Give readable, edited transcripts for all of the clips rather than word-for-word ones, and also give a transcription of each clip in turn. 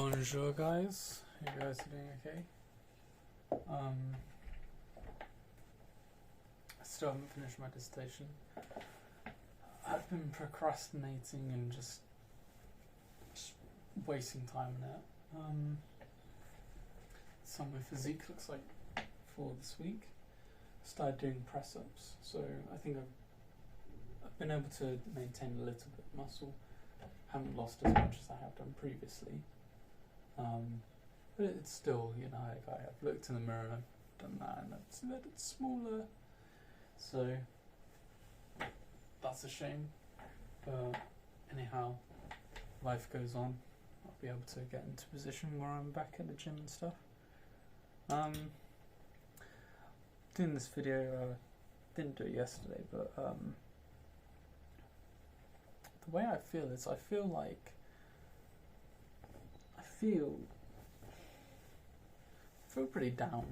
Bonjour guys, you guys are doing okay? I still haven't finished my dissertation. I've been procrastinating and just wasting time on it. So my physique looks like for this week. Started doing press-ups, so I think I've been able to maintain a little bit of muscle. Haven't lost as much as I have done previously. But it's still, I've looked in the mirror and I've done that and it's a little bit smaller. So that's a shame. But anyhow, life goes on. I'll be able to get into a position where I'm back at the gym and stuff. Doing this video, didn't do it yesterday, but the way I feel is I feel pretty down.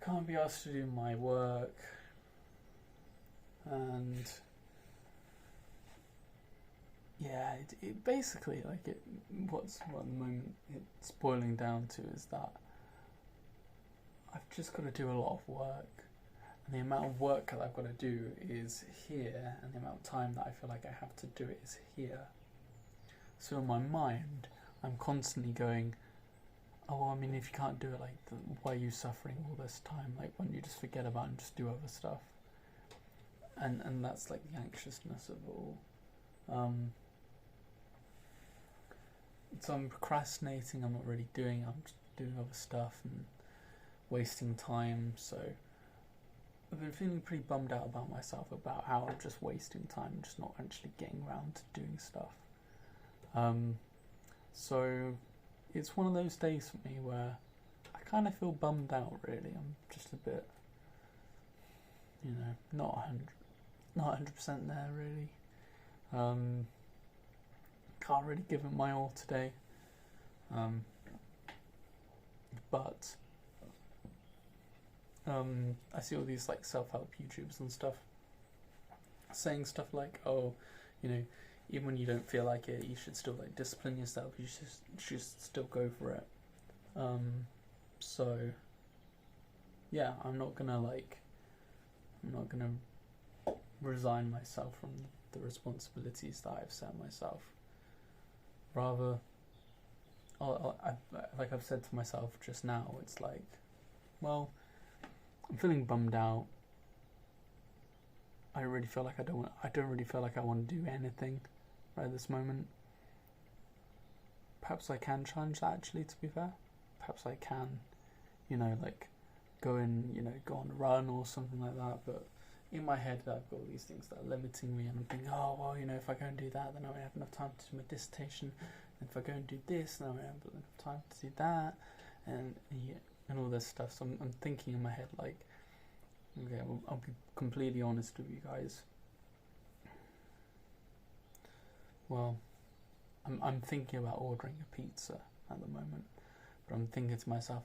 Can't be asked to do my work, and yeah, it basically what at the moment it's boiling down to is that I've just got to do a lot of work, and the amount of work that I've got to do is here, and the amount of time that I feel like I have to do it is here. So in my mind, I'm constantly going, oh, well, I mean, if you can't do it, why are you suffering all this time? Why don't you just forget about it and just do other stuff? And that's the anxiousness of it all. So I'm procrastinating, I'm not really doing, I'm just doing other stuff and wasting time. So I've been feeling pretty bummed out about myself, about how I'm just wasting time, just not actually getting around to doing stuff. So it's one of those days for me where I kind of feel bummed out, really. I'm just a bit, not 100% there, really. Can't really give it my all today. But I see all these self-help YouTubers and stuff saying stuff like, oh, even when you don't feel like it, you should still discipline yourself. You should still go for it. So yeah, I'm not gonna resign myself from the responsibilities that I've set myself. Rather, like I've said to myself just now, it's well, I'm feeling bummed out. I don't really feel like I want to do anything right at this moment. Perhaps I can challenge that, actually, to be fair. Perhaps I can, go on a run or something like that. But in my head, I've got all these things that are limiting me, and I'm thinking, oh, well, if I go and do that, then I won't have enough time to do my dissertation. And if I go and do this, then I won't have enough time to do that, and all this stuff. So I'm thinking in my head, okay, well, I'll be completely honest with you guys. Well, I'm thinking about ordering a pizza at the moment, but I'm thinking to myself,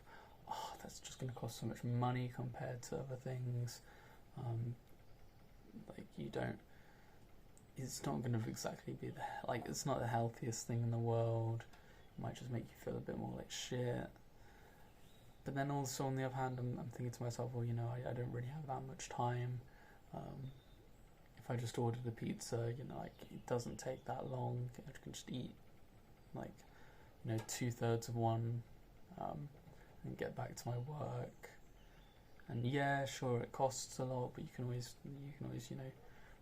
oh, that's just going to cost so much money compared to other things. It's not going to exactly be it's not the healthiest thing in the world. It might just make you feel a bit more like shit. But then also on the other hand, I'm thinking to myself, well, I don't really have that much time. If I just ordered a pizza, it doesn't take that long. I can just eat 2/3 of one, and get back to my work. And yeah, sure, it costs a lot, but you can always,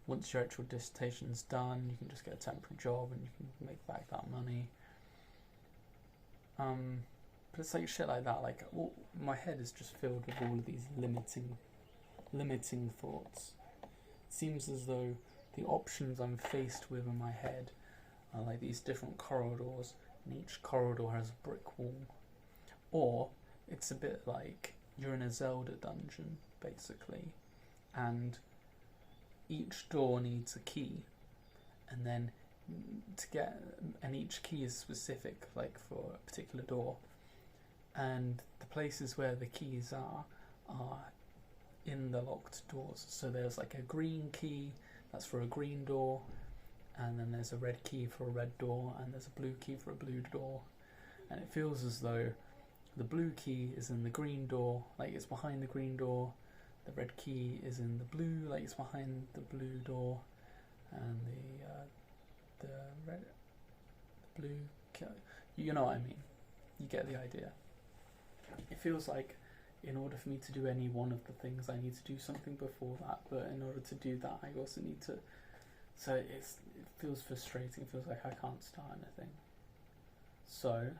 once your actual dissertation's done, you can just get a temporary job and you can make back that money. But it's shit like that. My head is just filled with all of these limiting thoughts. It seems as though the options I'm faced with in my head are these different corridors, and each corridor has a brick wall. Or it's a bit like you're in a Zelda dungeon, basically, and each door needs a key, and then each key is specific, for a particular door. And the places where the keys are in the locked doors. So there's a green key, that's for a green door, and then there's a red key for a red door, and there's a blue key for a blue door, and it feels as though the blue key is in the green door, like it's behind the green door, the red key is in the blue, like it's behind the blue door, and the red, the blue, you know what I mean, you get the idea. It feels like in order for me to do any one of the things, I need to do something before that, but in order to do that, I also need to, so it feels frustrating, it feels like I can't start anything. So, I'm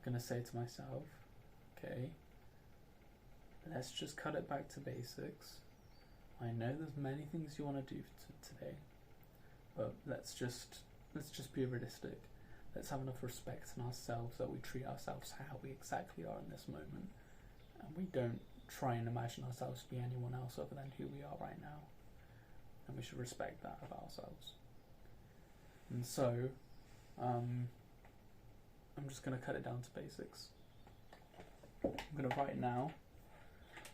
going to say to myself, okay, let's just cut it back to basics. I know there's many things you want to do today, but let's just be realistic. Let's have enough respect in ourselves that we treat ourselves how we exactly are in this moment, and we don't try and imagine ourselves to be anyone else other than who we are right now, and we should respect that about ourselves. And so I'm just going to cut it down to basics. I'm going to write now.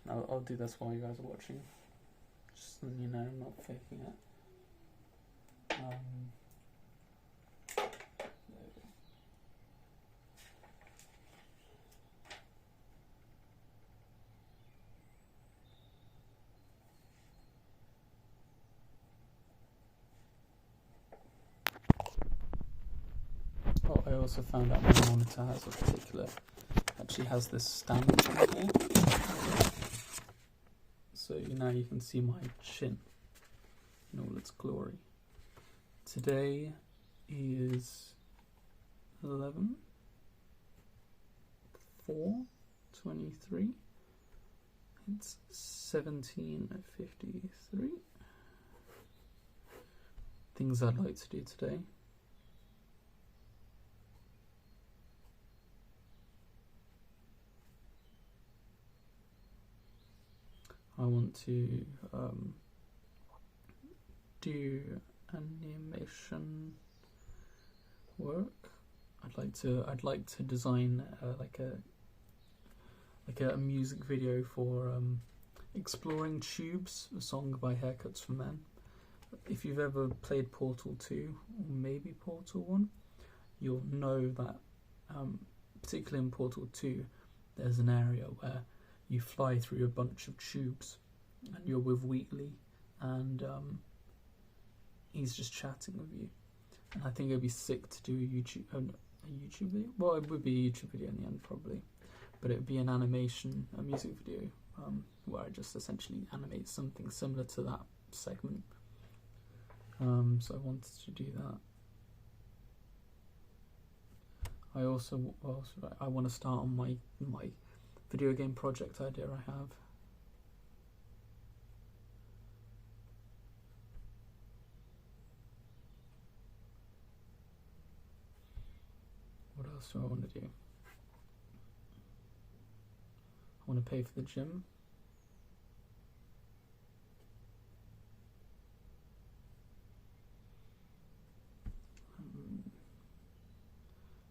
I'll do this while you guys are watching, just so you know I'm not faking it. Oh, I also found out my monitor actually has this stand here. So now you can see my chin in all its glory. Today is 11/4/23. It's 17:53. Things I'd like to do today. I want to do animation work. I'd like to design like a music video for Exploring Tubes, a song by Haircuts for Men. If you've ever played Portal 2 or maybe Portal 1, you'll know that particularly in Portal 2 there's an area where you fly through a bunch of tubes and you're with Wheatley, and he's just chatting with you. And I think it'd be sick to do a YouTube video. Well, it would be a YouTube video in the end probably, but it would be an animation, a music video, where I just essentially animate something similar to that segment. So I wanted to do that. I want to start on my video game project idea I have. What else do I want to do? I want to pay for the gym.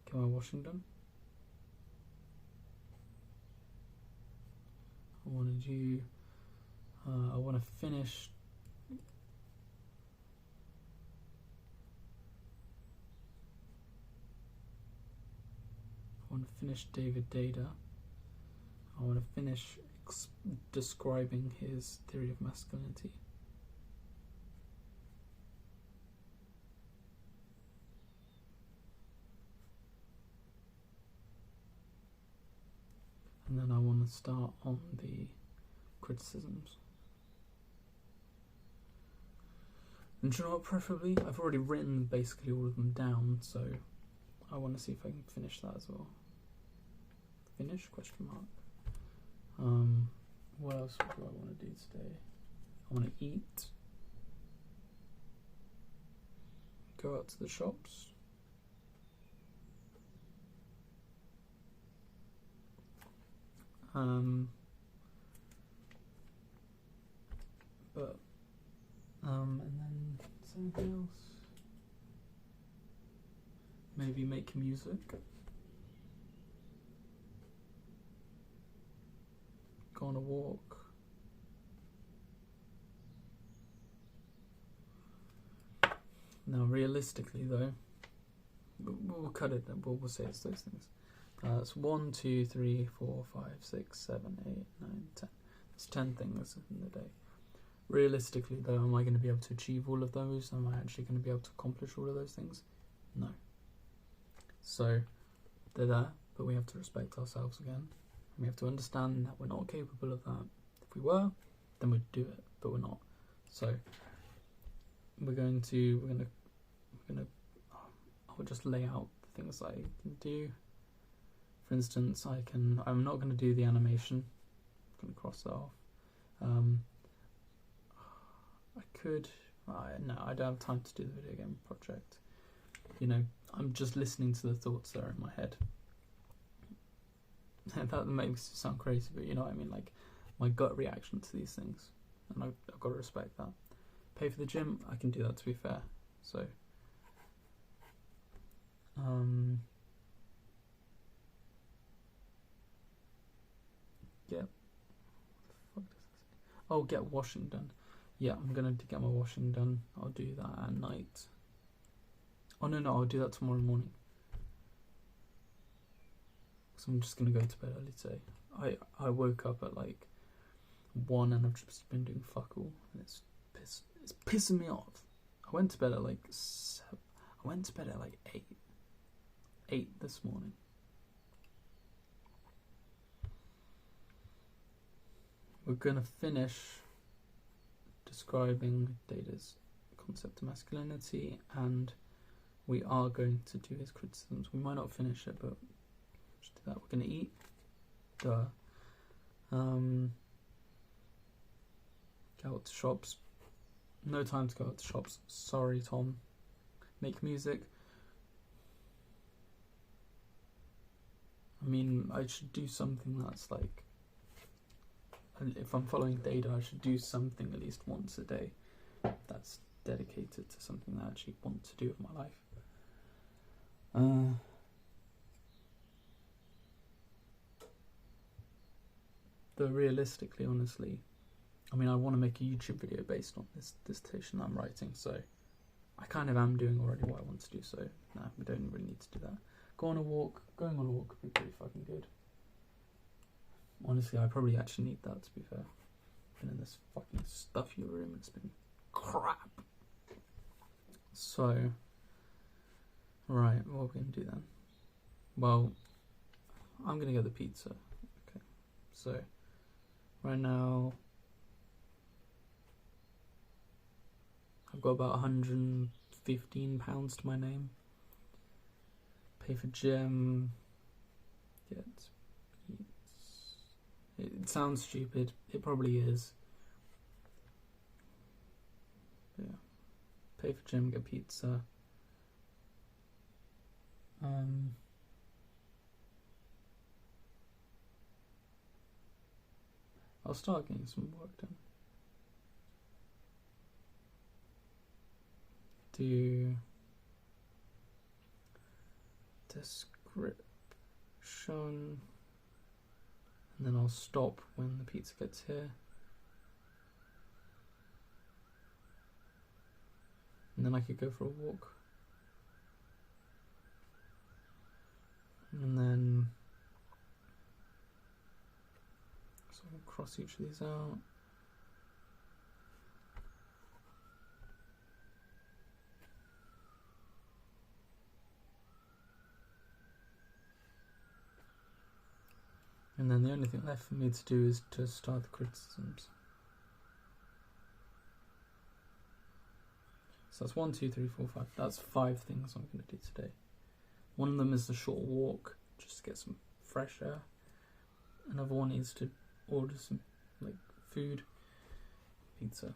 Get my washing done. I want to do. I want to finish. I want to finish David Data. I want to finish describing his theory of masculinity. And then I want to start on the criticisms. And do you know what, preferably? I've already written basically all of them down, so I want to see if I can finish that as well. Finish? Question mark. What else do I want to do today? I want to eat. Go out to the shops. And then something else. Maybe make music. Go on a walk. Now, realistically, though, we'll cut it. We'll say it's those things. It's 1, 2, 3, 4, 5, 6, 7, 8, 9, 10. It's 10 things in the day. Realistically, though, am I going to be able to achieve all of those? Am I actually going to be able to accomplish all of those things? No. So, they're there, but we have to respect ourselves again. And we have to understand that we're not capable of that. If we were, then we'd do it, but we're not. So, we're gonna I'll just lay out the things I can do. For instance, I'm not going to do the animation. I'm going to cross that off. I could, no, I don't have time to do the video game project. You know, I'm just listening to the thoughts that are in my head. That makes it sound crazy, but you know what I mean, like my gut reaction to these things, and I've got to respect that. Pay for the gym, I can do that, to be fair. So, get washing done. Yeah, I'm gonna get my washing done. I'll do that at night. Oh no, I'll do that tomorrow morning. So I'm just gonna go to bed early today. I woke up at like 1 and I've just been doing fuck all, and it's pissing me off. I went to bed at like 8 this morning. We're gonna finish describing Data's concept of masculinity, and we are going to do his criticisms. We might not finish it, but just do that. We're gonna eat. Go out to shops. No time to go out to shops. Sorry, Tom. Make music. I mean, I should do something that's like, if I'm following Data, I should do something at least once a day that's dedicated to something that I actually want to do with my life. Though realistically, honestly, I mean, I want to make a YouTube video based on this dissertation I'm writing, so I kind of am doing already what I want to do, so no, we don't really need to do that. Going on a walk would be pretty fucking good. Honestly, I probably actually need that, to be fair. Been in this fucking stuffy room, it's been crap. So, right, what are we going to do then? Well, I'm going to get the pizza. Okay, so, right now, I've got about £115 to my name. Pay for gym. It sounds stupid. It probably is. Yeah. Pay for gym, get pizza. I'll start getting some work done. Do description, and then I'll stop when the pizza gets here, and then I could go for a walk, and then so I'll cross each of these out. And then the only thing left for me to do is to start the criticisms. So that's 1, 2, 3, 4, 5. That's 5 things I'm going to do today. One of them is the short walk, just to get some fresh air. Another one is to order some food, pizza.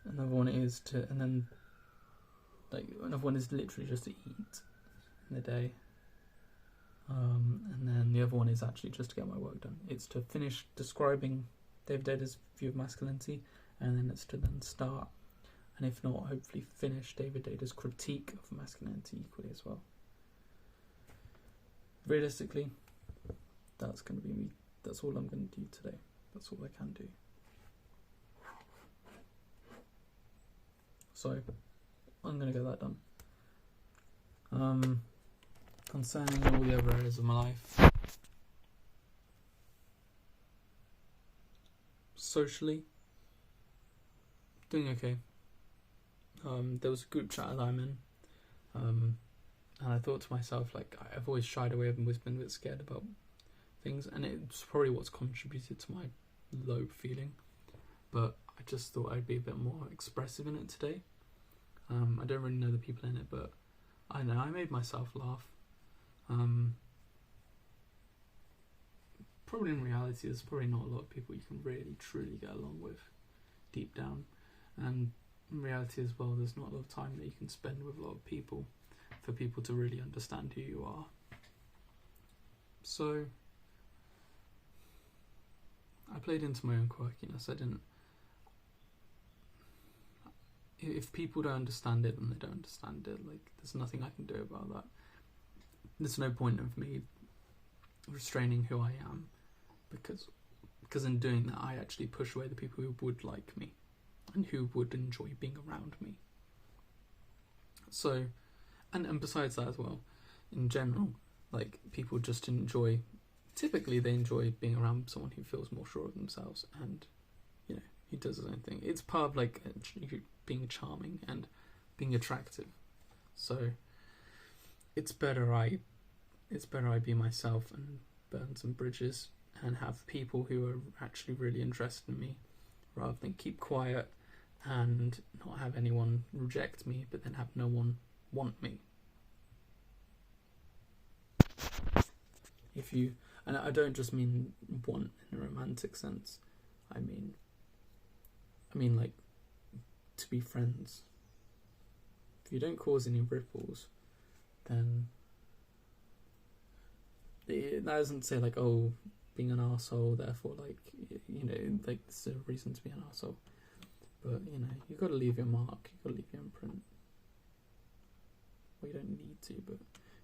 Another one is another one is literally just to eat in the day. And then the other one is actually just to get my work done. It's to finish describing David Data's view of masculinity, and then it's to then start, and if not, hopefully finish David Data's critique of masculinity equally as well. Realistically, that's going to be me. That's all I'm going to do today. That's all I can do. So, I'm going to get that done. Concerning all the other areas of my life, socially, doing okay. There was a group chat that I'm in, and I thought to myself, like, I've always shied away and always been a bit scared about things, and it's probably what's contributed to my low feeling, but I just thought I'd be a bit more expressive in it today. I don't really know the people in it, but I know I made myself laugh. Probably in reality, there's probably not a lot of people you can really truly get along with deep down, and in reality as well, there's not a lot of time that you can spend with a lot of people for people to really understand who you are. So I played into my own quirkiness. If people don't understand it, then they don't understand it. Like, there's nothing I can do about that. There's no point of me restraining who I am, because in doing that, I actually push away the people who would like me and who would enjoy being around me. So, and besides that as well, in general, like, people just typically they enjoy being around someone who feels more sure of themselves and, you know, who does his own thing. It's part of, like, being charming and being attractive. So it's better I be myself and burn some bridges and have people who are actually really interested in me, rather than keep quiet and not have anyone reject me, but then have no one want me. And I don't just mean want in a romantic sense. I mean like, to be friends. If you don't cause any ripples, then that doesn't say, like, oh, being an arsehole, therefore, like, you know, like, there's a reason to be an arsehole. But, you know, you've got to leave your mark, you've got to leave your imprint. Well, you don't need to, but,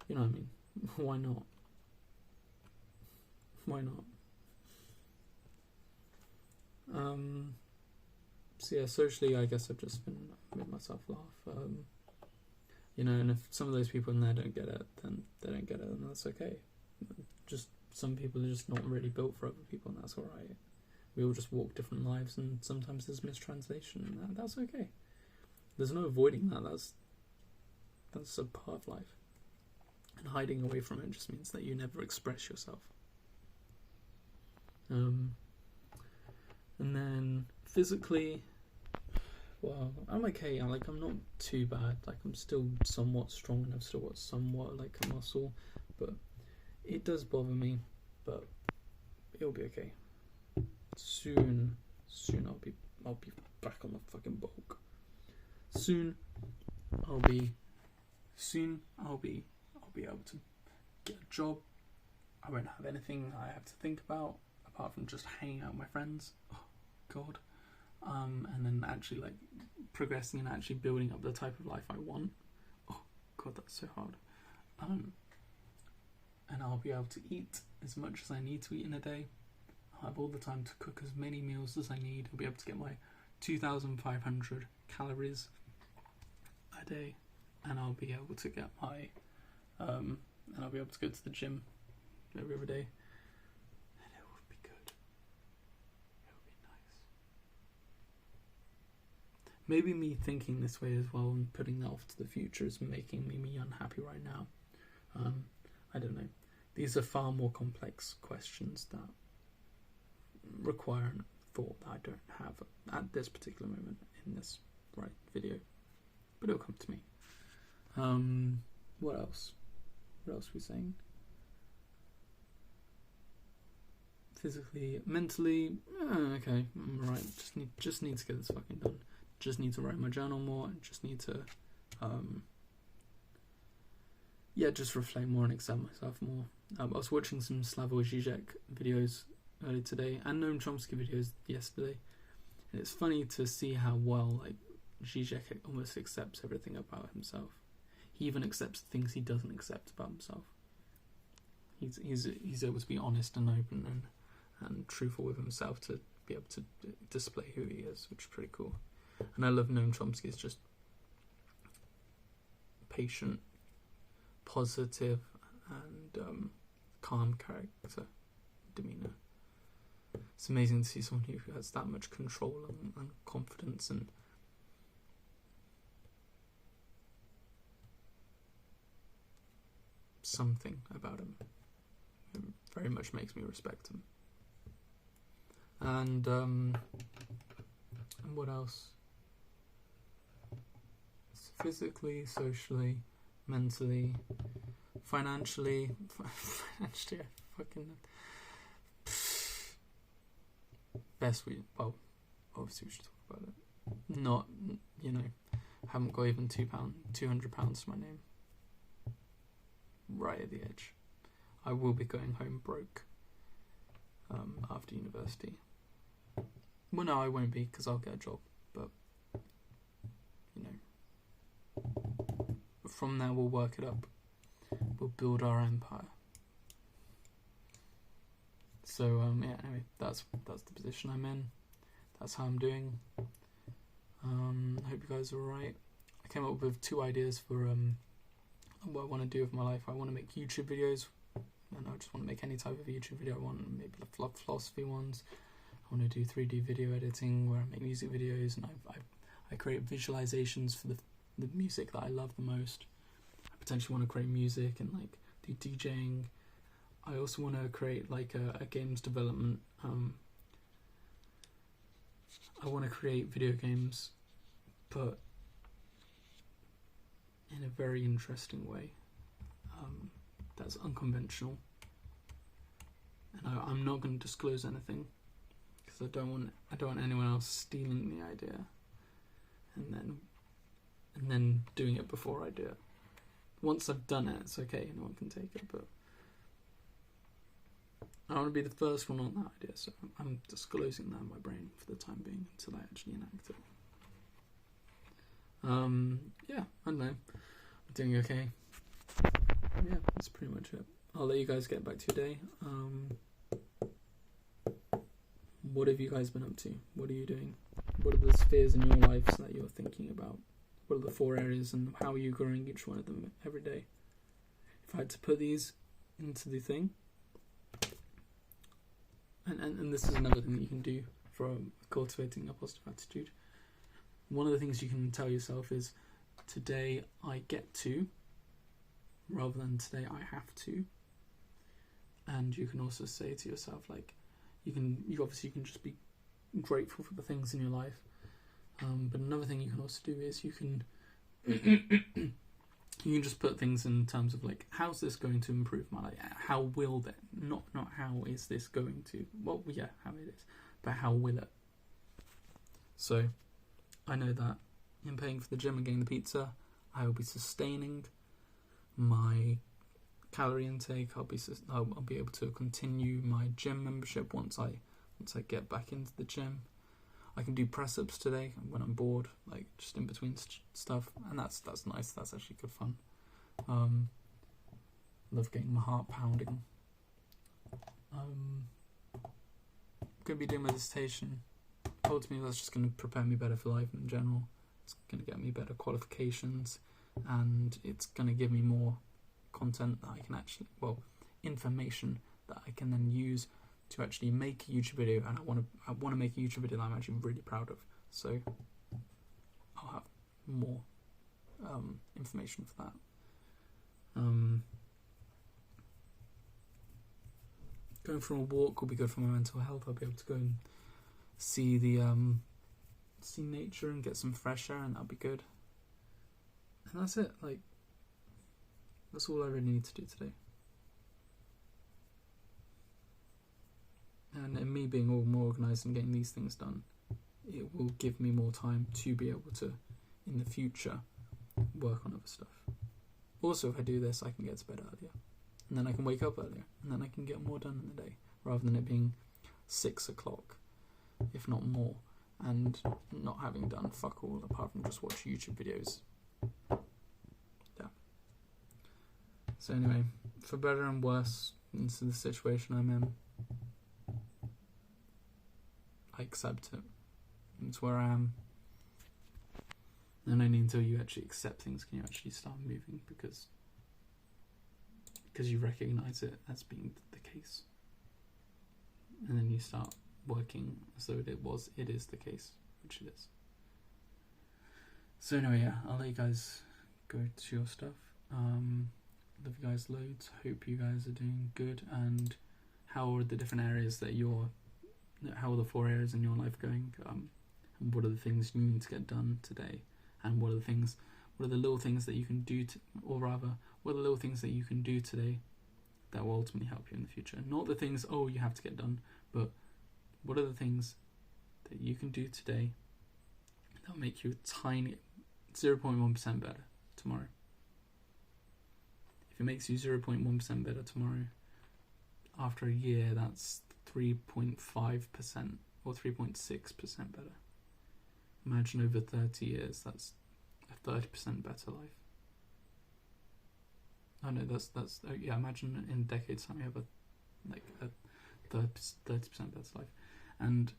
you know what I mean? Why not? Why not? So yeah, socially, I guess I've just made myself laugh. You know, and if some of those people in there don't get it, then they don't get it, and that's okay. Just some people are just not really built for other people, and that's alright. We all just walk different lives, and sometimes there's mistranslation, and that's okay. There's no avoiding that. That's a part of life. And hiding away from it just means that you never express yourself. And then physically, well, I'm okay. I'm not too bad. Like, I'm still somewhat strong, and I've still got somewhat, like, a muscle, but it does bother me. But it'll be okay. Soon I'll be back on the fucking bulk. Soon I'll be able to get a job. I won't have anything I have to think about apart from just hanging out with my friends. Oh God. And then actually, like, progressing and actually building up the type of life I want. Oh God, that's so hard. And I'll be able to eat as much as I need to eat in a day. I'll have all the time to cook as many meals as I need. I'll be able to get my 2,500 calories a day, and I'll be able to get my and I'll be able to go to the gym every other day, and it would be good. It would be nice. Maybe me thinking this way as well and putting that off to the future is making me unhappy right now. I don't know. These are far more complex questions that require a thought that I don't have at this particular moment in this video, but it'll come to me. What else? What else are we saying? Physically, mentally, okay, I'm alright. Just need to get this fucking done. Just need to write my journal more. Just need to, just reflect more and accept myself more. I was watching some Slavoj Žižek videos earlier today and Noam Chomsky videos yesterday, and it's funny to see how well, like, Žižek almost accepts everything about himself. He even accepts things he doesn't accept about himself. He's able to be honest and open and truthful with himself to be able to display who he is, which is pretty cool. And I love Noam Chomsky. It's just patient, positive, and calm character demeanor. It's amazing to see someone who has that much control and confidence and something about him. It very much makes me respect him. And what else? Physically, socially, mentally, financially, I fucking best we, well, obviously we should talk about it. Not, haven't got even £200 to my name. Right at the edge. I will be going home broke after university. Well, no, I won't be, because I'll get a job, but from there we'll work it up. We'll build our empire. So anyway, that's the position I'm in. That's how I'm doing. I hope you guys are alright. I came up with 2 ideas for what I want to do with my life. I want to make YouTube videos, and I just want to make any type of YouTube video. I want maybe the philosophy ones. I want to do 3D video editing where I make music videos, and I create visualizations for the music that I love the most. I potentially want to create music and like do DJing. I also want to create like a games development. I want to create video games, but in a very interesting way. That's unconventional, and I'm not going to disclose anything because I don't want anyone else stealing the idea, and then doing it before I do it. Once I've done it, it's okay, no one can take it, but I want to be the first one on that idea, so I'm disclosing that in my brain for the time being until I actually enact it. Yeah, I don't know. I'm doing okay. Yeah, that's pretty much it. I'll let you guys get back to your day. What have you guys been up to? What are you doing? What are the spheres in your lives that you're thinking about? What are the 4 areas, and how are you growing each one of them every day? If I had to put these into the thing, and this is another thing that you can do for cultivating a positive attitude. One of the things you can tell yourself is, today I get to, rather than today I have to. And you can also say to yourself, like, you can just be grateful for the things in your life. But another thing you can also do is you can just put things in terms of like, how's this going to improve my life? How will that? Not how is this going to? Well, yeah, how it is, but how will it? So I know that in paying for the gym and getting the pizza, I will be sustaining my calorie intake. I'll be able to continue my gym membership once I get back into the gym. I can do press-ups today when I'm bored, like just in between stuff, and that's nice. That's actually good fun. Love getting my heart pounding. Gonna be doing my dissertation. Ultimately, that's just gonna prepare me better for life in general. It's gonna get me better qualifications, and it's gonna give me more content that I can actually, information that I can then use to actually make a YouTube video, and I want to make a YouTube video that I'm actually really proud of. So I'll have more information for that. Going for a walk will be good for my mental health. I'll be able to go and see see nature and get some fresh air, and that'll be good. And that's it. Like, that's all I really need to do today. And in me being all more organised and getting these things done, it will give me more time to be able to, in the future, work on other stuff. Also, if I do this, I can get to bed earlier. And then I can wake up earlier. And then I can get more done in the day, rather than it being 6 o'clock, if not more, and not having done fuck all apart from just watch YouTube videos. Yeah. So anyway, for better and worse, into the situation I'm in, I accept it. It's where I am. And only until you actually accept things can you actually start moving, because you recognize it as being the case. And then you start working as though it is the case, which it is. So anyway, yeah, I'll let you guys go to your stuff. Love you guys loads. Hope you guys are doing good. And how are the different areas how are the 4 areas in your life going? And what are the things you need to get done today? And what are the little things that you can do, what are the little things that you can do today that will ultimately help you in the future? Not the things, you have to get done, but what are the things that you can do today that will make you a tiny 0.1% better tomorrow? If it makes you 0.1% better tomorrow, after a year, that's 3.5% or 3.6% better. Imagine over 30 years, that's a 30% better life. Oh no, imagine in decades time you have a 30% better life. And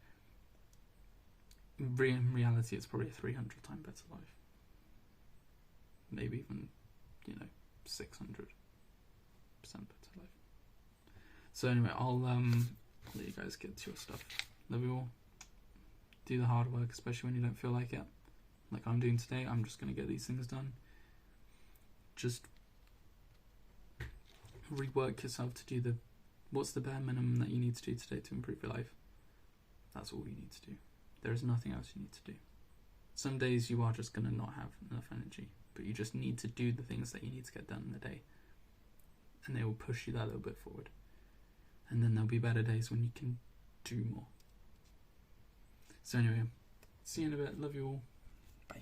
in reality, it's probably a 300 times better life. Maybe even, 600% better life. So anyway, I'll let you guys get to your stuff. Love you all. Do the hard work, especially when you don't feel like it. Like I'm doing today, I'm just going to get these things done. Just rework yourself to do what's the bare minimum that you need to do today to improve your life. That's all you need to do. There is nothing else you need to do. Some days you are just going to not have enough energy, but you just need to do the things that you need to get done in the day. And they will push you that little bit forward. And then there'll be better days when you can do more. So anyway, see you in a bit. Love you all. Bye.